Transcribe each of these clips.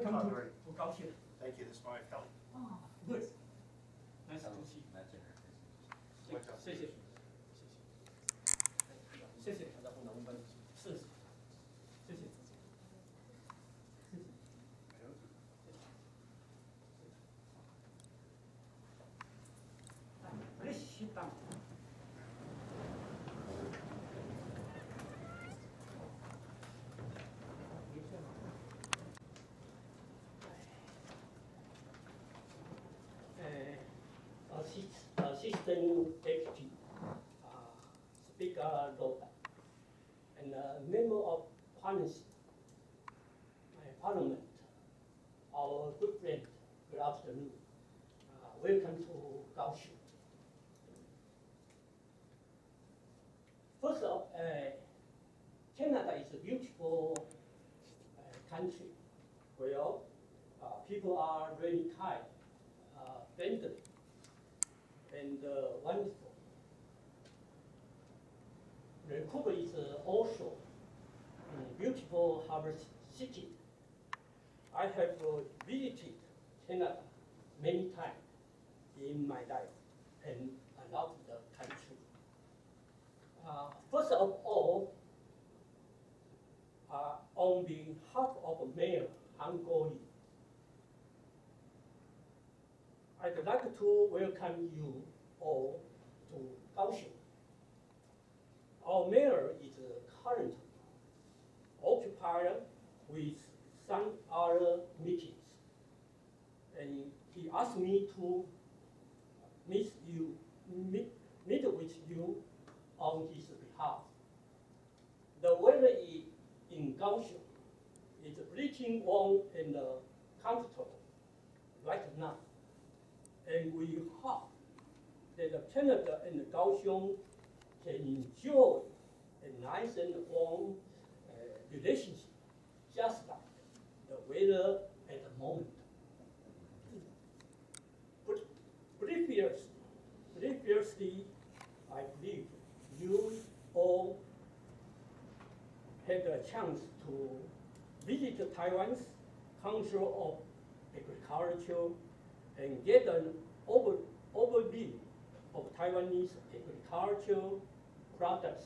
welcome to Very. 我高兴。 Thank you. This is my wife, Kelly. Good. Nice to see you. 谢谢，谢谢大家互动问题，是，谢谢。Please sit down. Assistant Deputy Speaker Loda and Member of Parliament, our good friend, good afternoon. Welcome to Kaohsiung. First of all, Canada is a beautiful country where people are really kind, friendly, and wonderful. Vancouver is also a beautiful harbor city. I have visited Canada many times in my life, and I love the country. First of all, on behalf of Mayor Hong, I'd like to welcome you all to Kaohsiung. Our mayor is currently occupied with some other meetings, and he asked me to meet with you on his behalf. The weather in Kaohsiung is pretty warm and comfortable right now. And we hope that Canada and Kaohsiung can enjoy a nice and warm relationship, just like the weather at the moment. Previously, I believe you all had a chance to visit Taiwan's Council of Agriculture and get an overview of Taiwanese agricultural products.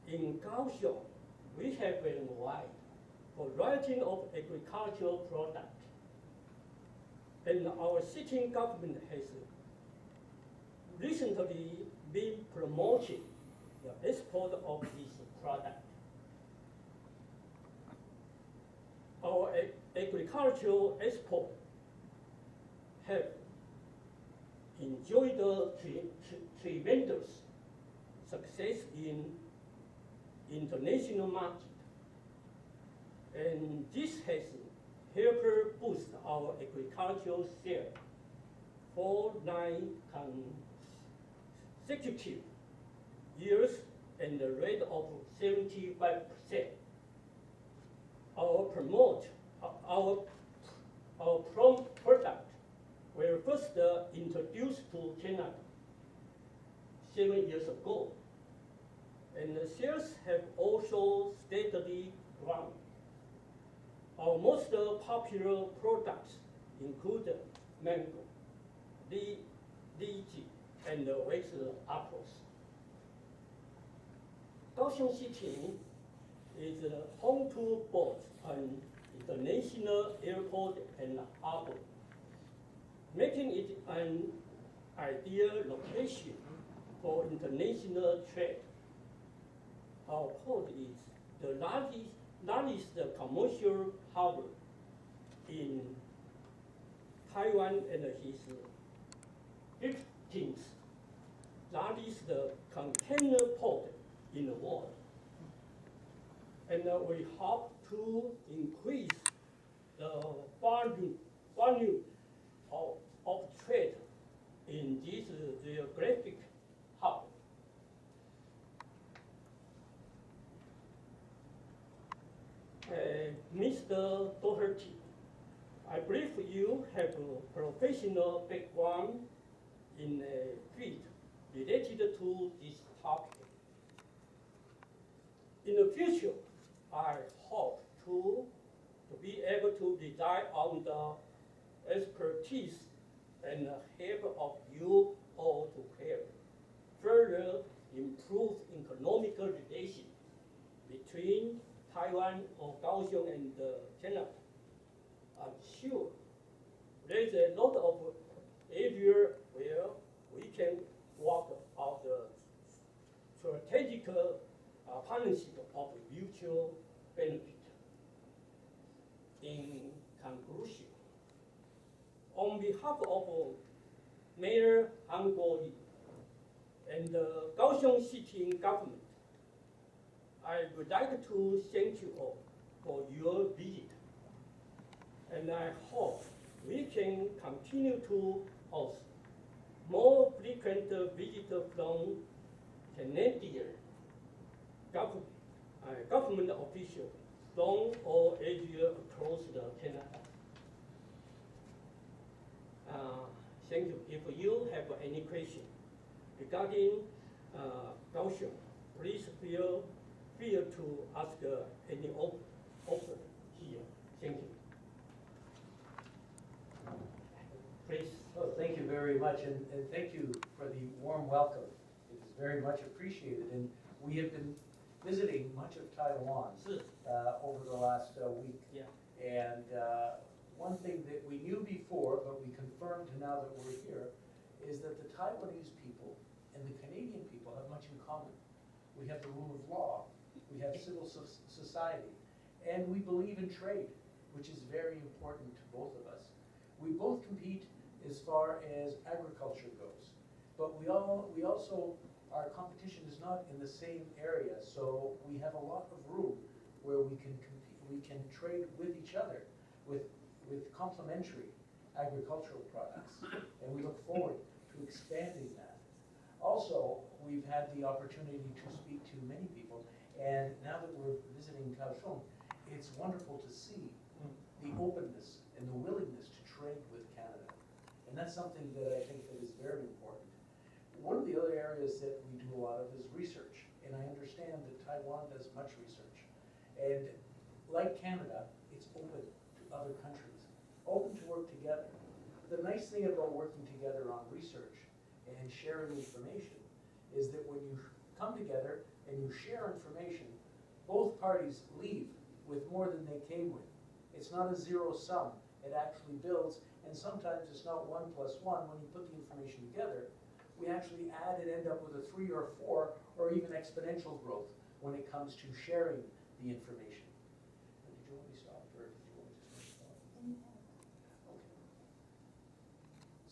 In Kaohsiung, we have a wide variety of agricultural products, and our sitting government has recently been promoting the export of this product. Our agricultural export have enjoyed tremendous success in international market, and this has helped boost our agricultural sales for 9 consecutive years and the rate of 75%. Our product were first introduced to Canada 7 years ago, and the sales have also steadily grown. Our most popular products include mango, lychee, and wax apples. Kaohsiung City is home to both an international airport and harbor, making it an ideal location for international trade. Our port is the largest commercial harbor in Taiwan and his 15th largest container port in the world. And we hope to increase the value of trade in this geographic hub. Mr. Doherty, I believe you have a professional background in a field related to this topic. In the future, I hope to be able rely on the expertise and help of you all to help further improve economic relations between Taiwan or Kaohsiung and Canada. I'm sure there's a lot of area where we can work out the strategic partnership of mutual benefit. In conclusion, on behalf of Mayor Han Kuo-yi and the Kaohsiung City government, I would like to thank you all for your visit, and I hope we can continue to host more frequent visitors from Canadian government officials from all areas across the Canada. Thank you. If you have any question regarding Kaohsiung, please feel to ask any offer here. Thank you. Please. Well, thank you very much, and thank you for the warm welcome. It is very much appreciated, and we have been visiting much of Taiwan over the last week. Yeah. And one thing that we knew before, but we confirmed now that we're here, is that the Taiwanese people and the Canadian people have much in common. We have the rule of law, we have civil society, and we believe in trade, which is very important to both of us. We both compete as far as agriculture goes, but we also, our competition is not in the same area, so we have a lot of room where we can compete, we can trade with each other with complementary agricultural products, and we look forward to expanding that. Also, we've had the opportunity to speak to many people, and now that we're visiting Kaohsiung, it's wonderful to see the openness and the willingness to trade with Canada. And that's something that I think that is very important. One of the other areas that we do a lot of is research, and I understand that Taiwan does much research. And like Canada, it's open to other countries, open to work together. The nice thing about working together on research and sharing information is that when you come together and you share information, both parties leave with more than they came with. It's not a zero sum, it actually builds, and sometimes it's not 1 + 1. When you put the information together, we actually add and end up with a 3 or 4 or even exponential growth when it comes to sharing the information. Did you want me to stop, or did you want me to stop? Okay.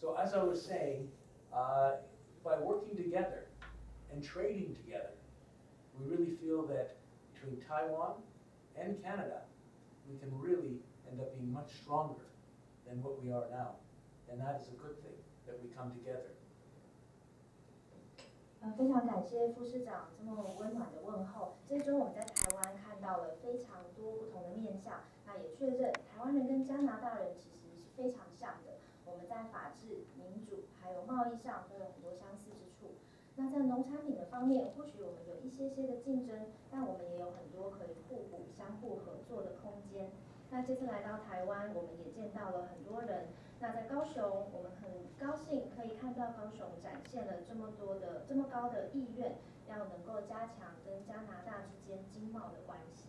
So as I was saying, by working together and trading together, we really feel that between Taiwan and Canada, we can really end up being much stronger than what we are now. And that is a good thing, that we come together. 非常感谢副市长这么温暖的问候。这周我们在台湾看到了非常多不同的面向，那也确认台湾人跟加拿大人其实是非常像的。我们在法治、民主还有贸易上都有很多相似之处。那在农产品的方面，或许我们有一些的竞争，但我们也有很多可以互补、相互合作的空间。那这次来到台湾，我们也见到了很多人。那在高雄，我们很高兴可以看到高雄展现了这么高的意愿，要能够加强跟加拿大之间经贸的关系。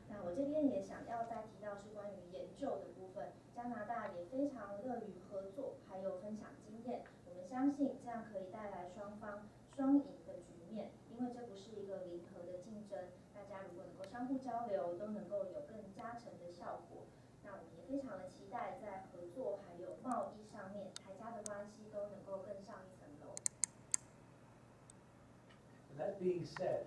那我这边也想要再提到是关于研究的部分，加拿大也非常乐于合作，还有分享经验。我们相信这样可以带来双方双赢的局面，因为这不是一个零和的竞争，大家如果能够相互交流，都能够有更加成的效果。那我们也非常的期待在合作还有贸易上面，台加的关系都能够更上一层楼。That being said,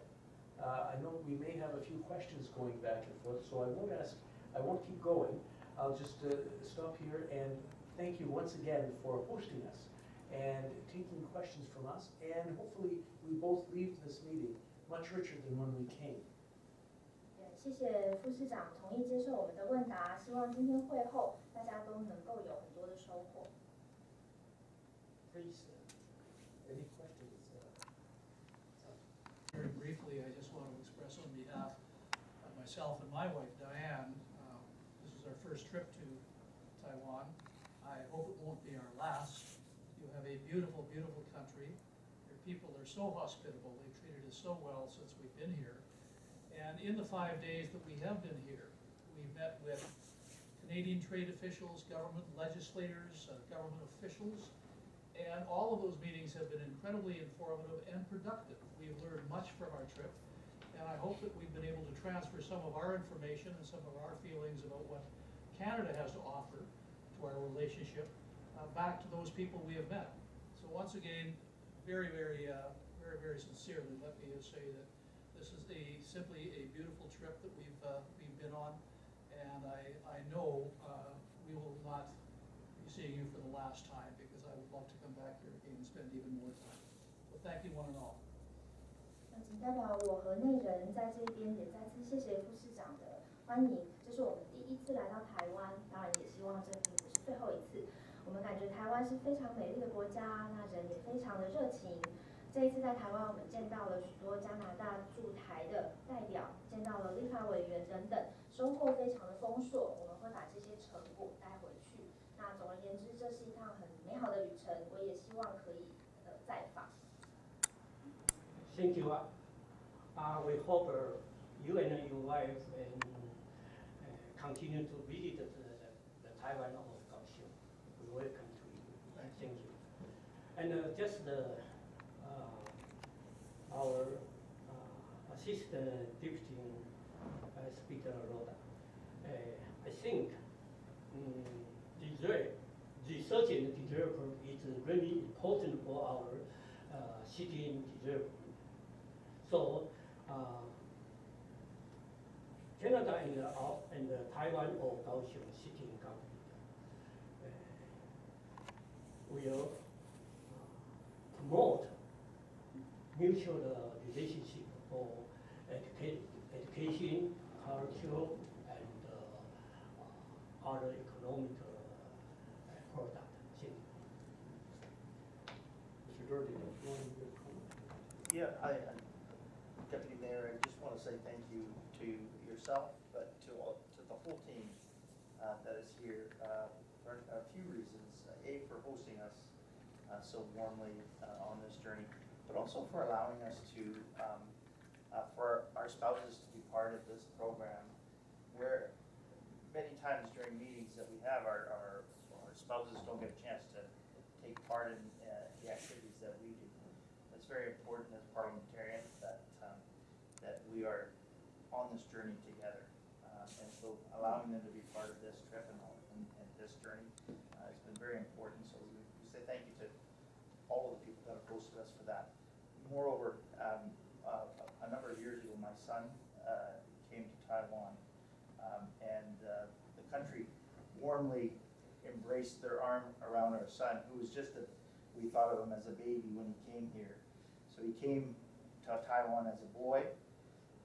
I know we may have a few questions going back and forth, so I won't keep going. I'll just stop here and thank you once again for hosting us and taking questions from us, and hopefully we both leave this meeting much richer than when we came. 谢谢副市长同意接受我们的问答，希望今天会后大家都能够有很多的收获。Please, any questions? Very briefly, I just want to express on behalf of myself and my wife, Diane, this is is our first trip to Taiwan. I hope it won't be our last. You have a beautiful, beautiful country. Your people are so hospitable. They've treated us so well since we've been here. And in the 5 days that we have been here, we've met with Canadian trade officials, government legislators, government officials, and all of those meetings have been incredibly informative and productive. We've learned much from our trip, and I hope that we've been able to transfer some of our information and some of our feelings about what Canada has to offer to our relationship back to those people we have met. So once again, very, very sincerely, let me say that this is simply a beautiful trip that we've been on, and I know we will not be seeing you for the last time, because I would love to come back here again and spend even more time. So thank you one and all. 仅代表我和内人在这边也再次谢谢副市长的欢迎。这是我们第一次来到台湾，当然也希望这并不是最后一次。我们感觉台湾是非常美丽的国家，那人也非常的热情。这一次在台湾，我们见到了许多加拿大驻台的代表，见到了立法委员等等，收获非常的丰硕。我们会把这些成果带回去。那总而言之，这是一趟很美好的旅程，我也希望可以再访。Thank you. We hope you and your wife continue to visit the Taiwan of Kaohsiung. We welcome to you. Thank you. And just our Assistant Deputy Speaker Rhoda, I think research and development is really important for our city development. So Canada and Taiwan or Kaohsiung City Government will promote mutual relationship for education, culture, and other economic product. Thank you. Mr. Doherty, do you want to give a comment? Yeah, Deputy Mayor, I just want to say thank you to yourself, but to the whole team that is here for a few reasons. A, for hosting us so warmly on this journey, but also for allowing us to, for our spouses to be part of this program, where many times during meetings that we have, our spouses don't get a chance to take part in the activities that we do. It's very important as parliamentarians that we are on this journey together, and so allowing them to be part of this trip and this journey has been very important. So we say thank you to all of the people that have hosted us for that. Moreover, a number of years ago, my son came to Taiwan, and the country warmly embraced their arm around our son, who was we thought of him as a baby when he came here. So he came to Taiwan as a boy,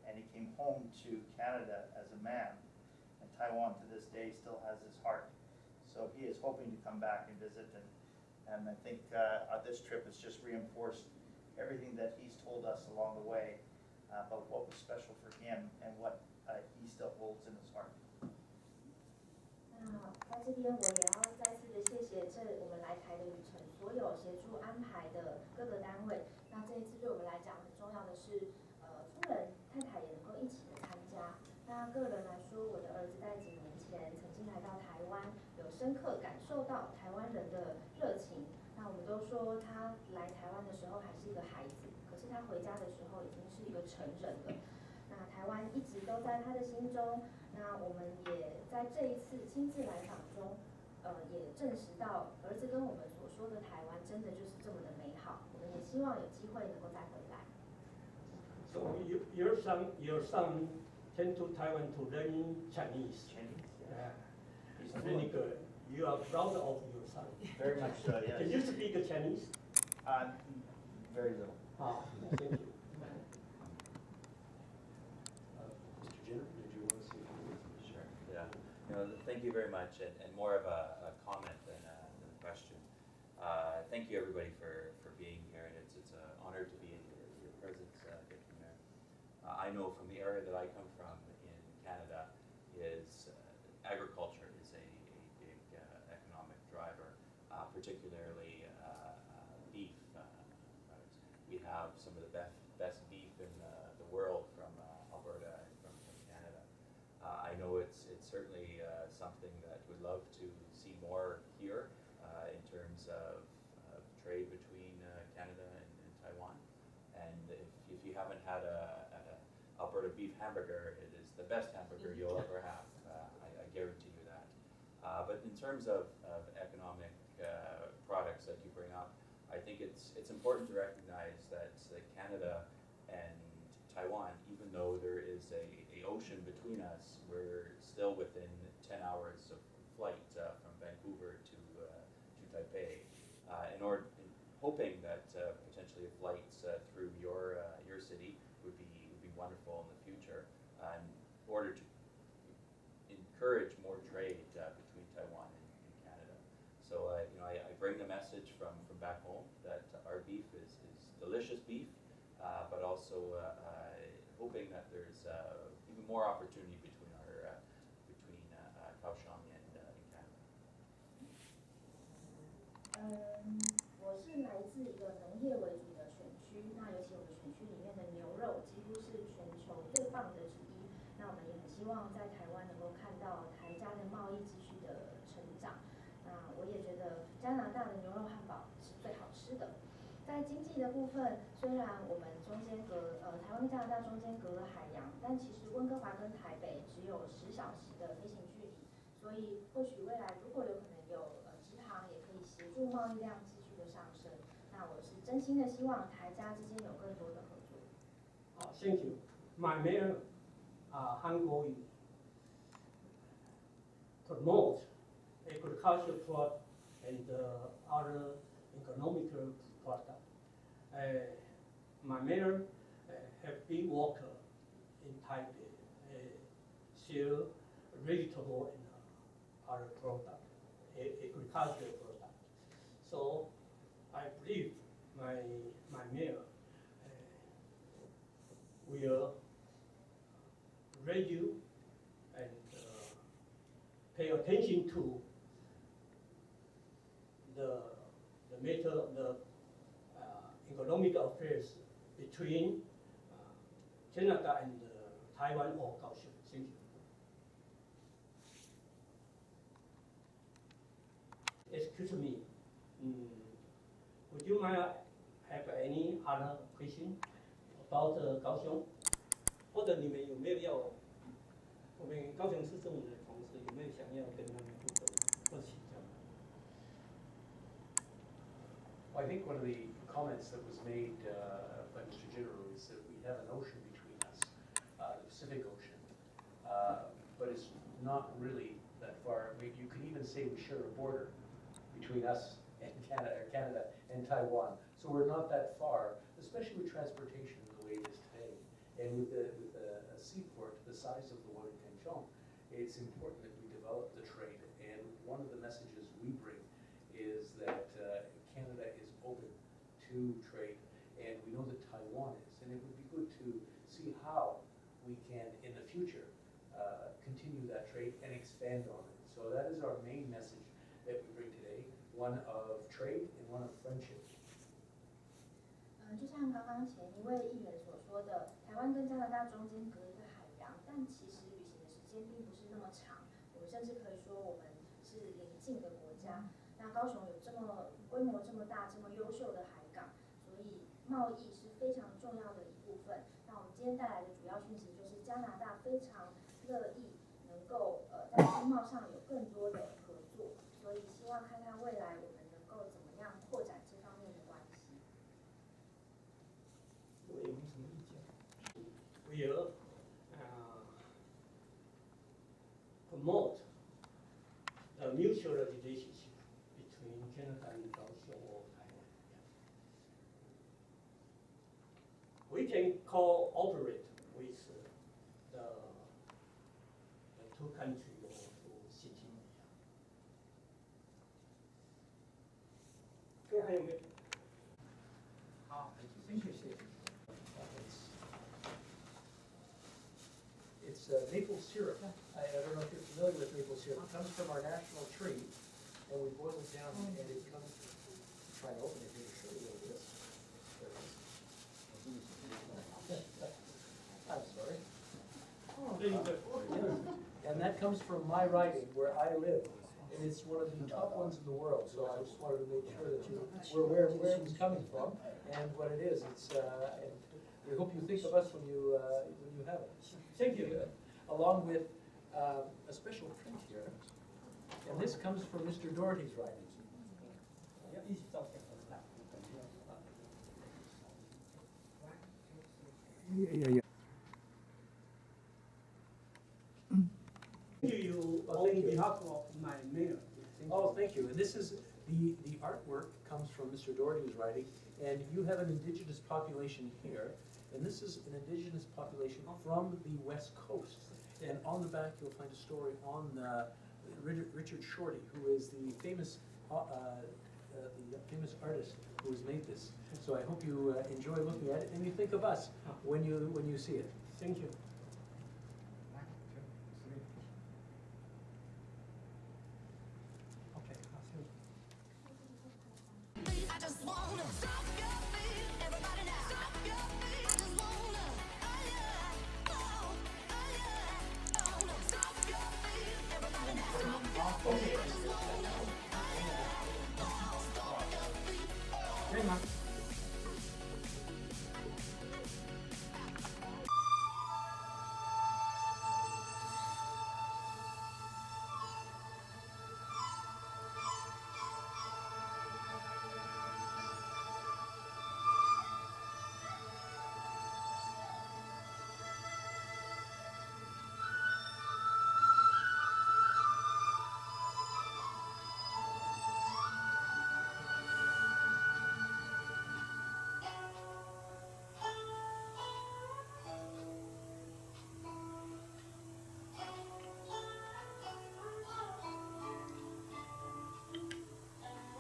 and he came home to Canada as a man. And Taiwan to this day still has his heart. So he is hoping to come back and visit, and I think this trip has just reinforced everything that he's told us along the way about what was special for him and what he still holds in his heart. 那在这边，我也要再次的谢谢我们来台的旅程所有协助安排的各个单位。那这一次对我们来讲很重要的是，夫人太太也能够一起的参加。那个人来说，我的儿子在几年前曾经来到台湾，有深刻感受到台湾人的热情。那我们都说他来台湾的时候还是一个孩子，可是他回家的时候已经是一个成人了。那台湾一直都在他的心中。那我们也在这一次亲自来访中，也证实到儿子跟我们所说的台湾真的就是这么的美好。我们也希望有机会能够再回来。So your son came to Taiwan to learn Chinese. Yeah. It's really good. You are proud of your son. Very much so, yes. Can you speak Chinese? Very little. Thank you. Mr. Jenner, did you want to say anything? Sure. Yeah. Thank you very much, and more of a comment than a question. Thank you everybody for being here, and it's an honor to be in your presence, Deputy Mayor. I know from the area that I come from in Canada is agriculture it's certainly something that we'd love to see more here in terms of trade between Canada and Taiwan. And if you haven't had a Alberta beef hamburger, it is the best hamburger you'll ever have. I guarantee you that. But in terms of economic products that you bring up, I think it's important to recognize that Canada and Taiwan, even though there is a ocean between us, we're still within 10 hours of flight from Vancouver to Taipei. Hoping that potentially flights through your city would be wonderful in the future, in order to encourage more trade between Taiwan and Canada. So I bring the message from back home that our beef is delicious beef, but also hoping that there's even more opportunity between Kaohsiung and Canada. 我是来自一个农业为主的选区，那尤其我们选区里面的牛肉几乎是全球最棒的之一。那我们也很希望在台湾能够看到台加的贸易继续的成长。那我也觉得加拿大的牛肉汉堡是最好吃的。在经济的部分，虽然我们中间台湾跟加拿大中间隔了海洋，但其实温哥华跟台北只有10小时的飞行距离，所以或许未来如果有可能有直航，也可以协助贸易量继续的上升。那我是真心的希望台加之间有更多的合作。Thank you. My mayor, Hangul, promote agricultural product and other economical product. My mayor have been worker in Taipei, sell vegetable and other product, agricultural product. So I believe my mayor will review and pay attention to the matter of the economic affairs between Canada and Taiwan or Kaohsiung. Thank you. Excuse me, would you mind have any other question about Kaohsiung? 或者你们有没有要我们高雄市政府的同事有没有想要跟他们互动或请教？ Well, I think one of the comments that was made by Mr. General is that we have an ocean between us, the Pacific Ocean, but it's not really that far. You can even say we share a border between us and Canada and Taiwan. So we're not that far, especially with transportation the way it is today. And with a seaport the size of the one in Kaohsiung, it's important that we develop the trade. And one of the messages we bring is that Canada is open to trade, and we know that Taiwan is. And it would be good to see how we can, in the future, continue that trade and expand on it. So that is our main message that we bring today, one of trade and one of friendship. 就像刚刚前一位议员所说的，台湾跟加拿大中间隔一个海洋，但其实旅行的时间并不是那么长。我们甚至可以说我们是邻近的国家。那高雄有这么规模这么大、这么优秀的海港，所以贸易是非常重要的一部分。那我们今天带来的主要讯息就是加拿大非常乐意能够在经贸上有更多的合作，所以希望看看未来我们能够怎么样扩展这方面的关系。 我也没什么意见。Will promote the mutual relationship between Canada and Kaohsiung or Taiwan. We can cooperate with the two countries or two cities. 各位还有没有？ 好，谢谢。It's maple syrup. I don't know if you're familiar with maple syrup. It comes from our national tree, and we boil it down, and it comes. Try to open it here to show you what it is. There it is. I'm sorry. Very good. And And that comes from my writing, where I live. And it's one of the top ones in the world, so I just wanted to make sure that you were aware of where it was coming from and what it is. It's, and we hope you think of us when you have it. Thank you. Along with a special print here, and this comes from Mr. Doherty's writing. Thank you Well, on thank you. behalf of my mayor. Oh, thank you. And this is, the artwork comes from Mr. Doherty's writing, and you have an indigenous population here, and this is an indigenous population from the West Coast. And on the back, you'll find a story on Richard Shorty, who is the famous artist who has made this. So I hope you enjoy looking at it, and you think of us when you see it. Thank you.